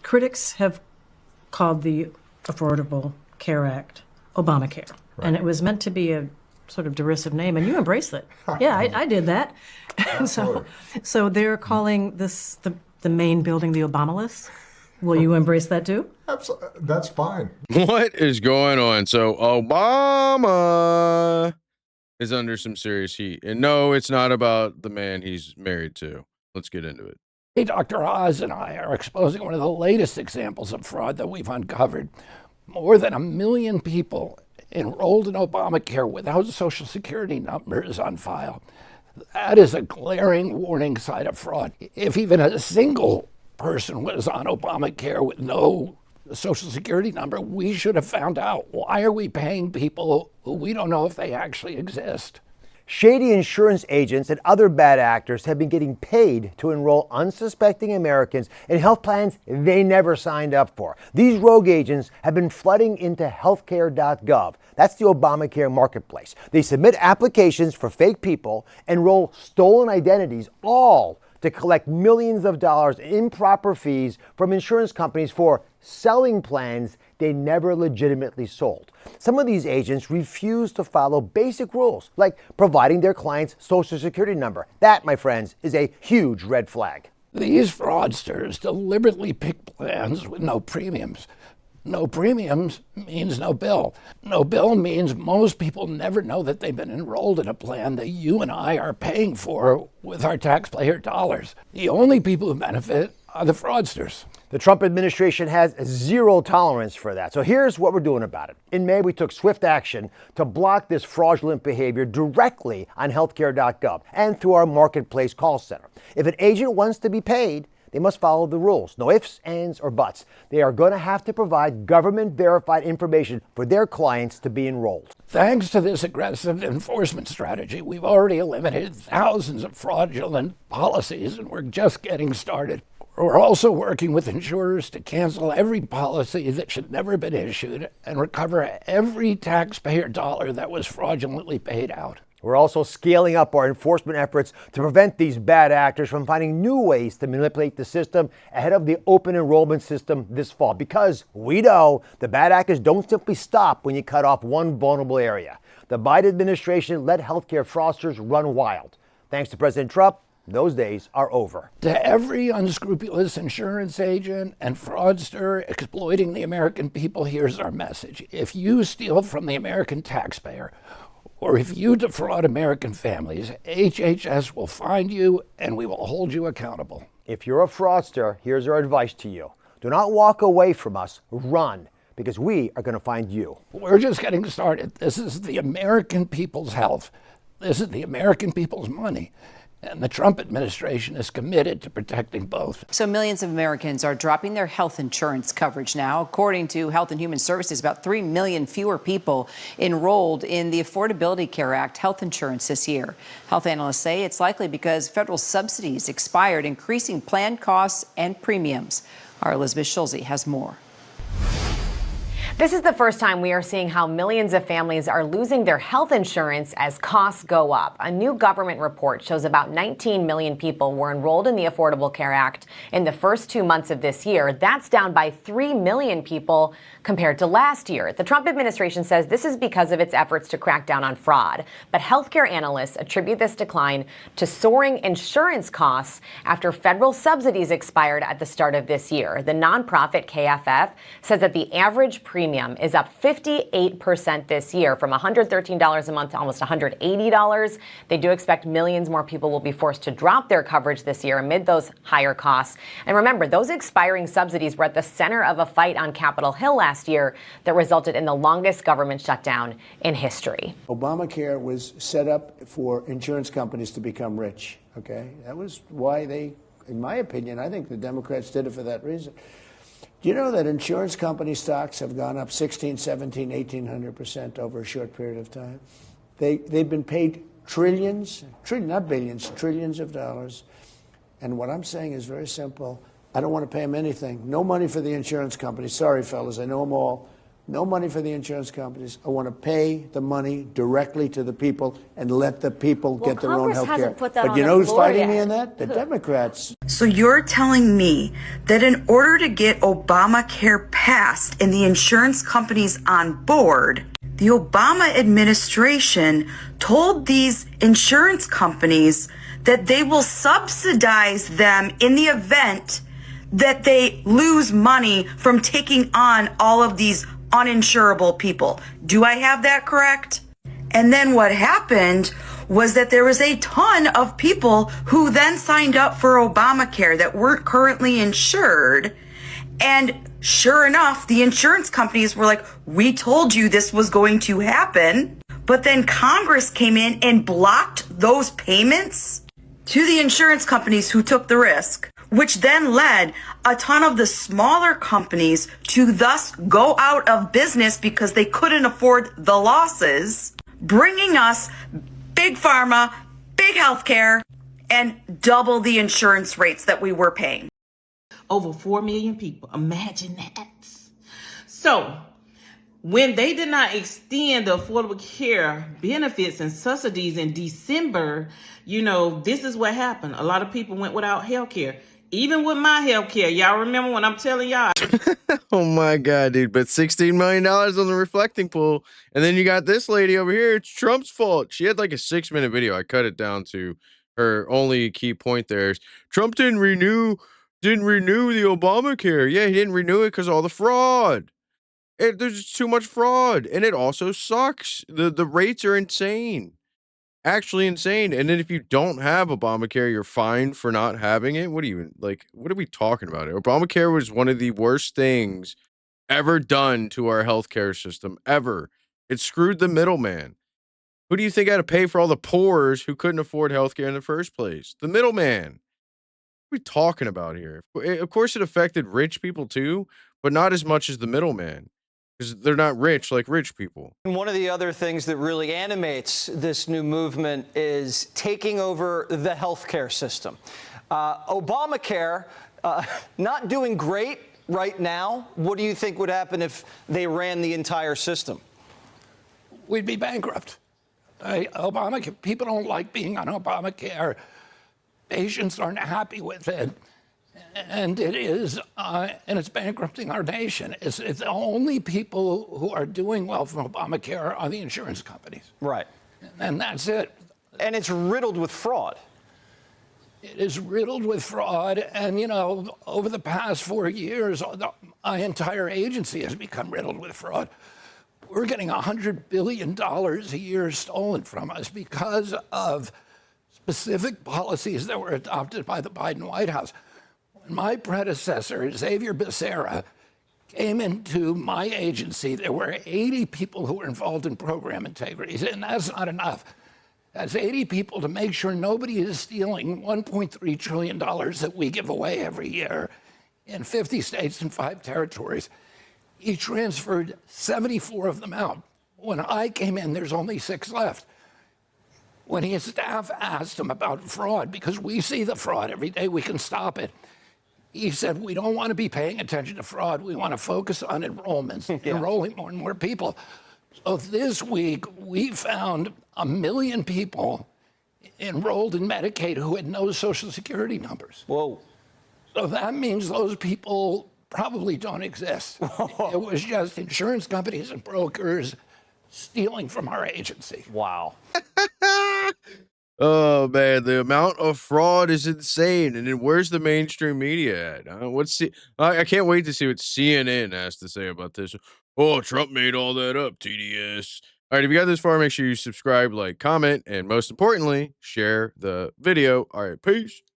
critics have called the Affordable Care Act Obamacare. Right. And it was meant to be a sort of derisive name, and you embraced it. Yeah, I did that. So they're calling this the main building the Obamalist. Will you embrace that too? Absolutely. That's fine. What is going on? So Obama is under some serious heat. And no, it's not about the man he's married to. Let's get into it. Hey, Dr. Oz and I are exposing one of the latest examples of fraud that we've uncovered. More than 1 million people enrolled in Obamacare without Social Security numbers on file. That is a glaring warning sign of fraud. If even a single person was on Obamacare with no Social Security number, we should have found out. Why are we paying people who we don't know if they actually exist? Shady insurance agents and other bad actors have been getting paid to enroll unsuspecting Americans in health plans they never signed up for. These rogue agents have been flooding into healthcare.gov. That's the Obamacare marketplace. They submit applications for fake people, enroll stolen identities, all to collect millions of dollars in improper fees from insurance companies for selling plans they never legitimately sold. Some of these agents refuse to follow basic rules, like providing their client's Social Security number. That, my friends, is a huge red flag. These fraudsters deliberately pick plans with no premiums. No premiums means no bill. No bill means most people never know that they've been enrolled in a plan that you and I are paying for with our taxpayer dollars. The only people who benefit are the fraudsters. The Trump administration has zero tolerance for that. So here's what we're doing about it. In May, we took swift action to block this fraudulent behavior directly on healthcare.gov and through our marketplace call center. If an agent wants to be paid, they must follow the rules. No ifs, ands, or buts. They are going to have to provide government-verified information for their clients to be enrolled. Thanks to this aggressive enforcement strategy, we've already eliminated thousands of fraudulent policies, and we're just getting started. We're also working with insurers to cancel every policy that should never have been issued and recover every taxpayer dollar that was fraudulently paid out. We're also scaling up our enforcement efforts to prevent these bad actors from finding new ways to manipulate the system ahead of the open enrollment system this fall. Because we know the bad actors don't simply stop when you cut off one vulnerable area. The Biden administration let healthcare fraudsters run wild. Thanks to President Trump, those days are over. To every unscrupulous insurance agent and fraudster exploiting the American people, here's our message. If you steal from the American taxpayer, or if you defraud American families, HHS will find you and we will hold you accountable. If you're a fraudster, here's our advice to you. Do not walk away from us, run, because we are going to find you. We're just getting started. This is the American people's health. This is the American people's money. And the Trump administration is committed to protecting both. So millions of Americans are dropping their health insurance coverage now. According to Health and Human Services, about 3 million fewer people enrolled in the Affordability Care Act health insurance this year. Health analysts say it's likely because federal subsidies expired, increasing plan costs and premiums. Our Elizabeth Schulze has more. This is the first time we are seeing how millions of families are losing their health insurance as costs go up. A new government report shows about 19 million people were enrolled in the Affordable Care Act in the first 2 months of this year. That's down by 3 million people compared to last year. The Trump administration says this is because of its efforts to crack down on fraud. But healthcare analysts attribute this decline to soaring insurance costs after federal subsidies expired at the start of this year. The nonprofit KFF says that the average premium is up 58% this year, from $113 a month to almost $180. They do expect millions more people will be forced to drop their coverage this year amid those higher costs. And remember, those expiring subsidies were at the center of a fight on Capitol Hill last year that resulted in the longest government shutdown in history. Obamacare was set up for insurance companies to become rich, okay? That was why they, in my opinion, I think the Democrats did it for that reason. Do you know that insurance company stocks have gone up 16, 17, 1,800% over a short period of time? They've been paid trillions, not billions, trillions of dollars. And what I'm saying is very simple. I don't want to pay them anything. No money for the insurance company. Sorry, fellas, I know them all. No money for the insurance companies. I want to pay the money directly to the people and let the people get their own Congress health care. hasn't put that But on you the know who's floor fighting yet. me on that? The Democrats. So you're telling me that in order to get Obamacare passed and the insurance companies on board, the Obama administration told these insurance companies that they will subsidize them in the event that they lose money from taking on all of these uninsurable people. Do I have that correct? And then what happened was that there was a ton of people who then signed up for Obamacare that weren't currently insured. And sure enough, the insurance companies were like, we told you this was going to happen. But then Congress came in and blocked those payments to the insurance companies who took the risk, which then led a ton of the smaller companies to thus go out of business because they couldn't afford the losses, bringing us big pharma, big healthcare, and double the insurance rates that we were paying. Over 4 million people. Imagine that. So, when they did not extend the Affordable Care benefits and subsidies in December, this is what happened. A lot of people went without health care. Even with my health care, y'all remember when I'm telling y'all? Oh my God, dude. But $16 million on the reflecting pool. And then you got this lady over here. It's Trump's fault. She had like a 6-minute video. I cut it down to her only key point there is Trump didn't renew the Obamacare. Yeah, he didn't renew it because of all the fraud. There's just too much fraud. And it also sucks. The rates are insane. Actually insane. And then if you don't have Obamacare, you're fined for not having it. What are we talking about? Obamacare was one of the worst things ever done to our healthcare system ever. It screwed the middleman. Who do you think had to pay for all the poors who couldn't afford healthcare in the first place? The middleman. What are we talking about here? Of course it affected rich people too, but not as much as the middleman. Because they're not rich like rich people. And one of the other things that really animates this new movement is taking over the healthcare system. Obamacare, not doing great right now. What do you think would happen if they ran the entire system? We'd be bankrupt. Obamacare, people don't like being on Obamacare. Patients aren't happy with it. And it is, and it's bankrupting our nation. It's the only people who are doing well from Obamacare are the insurance companies. Right. And that's it. And it's riddled with fraud. It is riddled with fraud. And, over the past 4 years, my entire agency has become riddled with fraud. We're getting $100 billion a year stolen from us because of specific policies that were adopted by the Biden White House. My predecessor, Xavier Becerra, came into my agency. There were 80 people who were involved in program integrity, and that's not enough. That's 80 people to make sure nobody is stealing $1.3 trillion that we give away every year in 50 states and 5 territories. He transferred 74 of them out. When I came in, there's only 6 left. When his staff asked him about fraud, because we see the fraud every day, we can stop it. He said, we don't want to be paying attention to fraud. We want to focus on enrollments, enrolling more and more people. So this week, we found 1 million people enrolled in Medicaid who had no Social Security numbers. Whoa. So that means those people probably don't exist. It was just insurance companies and brokers stealing from our agency. Wow. Oh man, the amount of fraud is insane. And then where's the mainstream media at? I can't wait to see what CNN has to say about this. Oh, Trump made all that up, TDS. All right, if you got this far, make sure you subscribe, like, comment, and most importantly, share the video. All right, peace.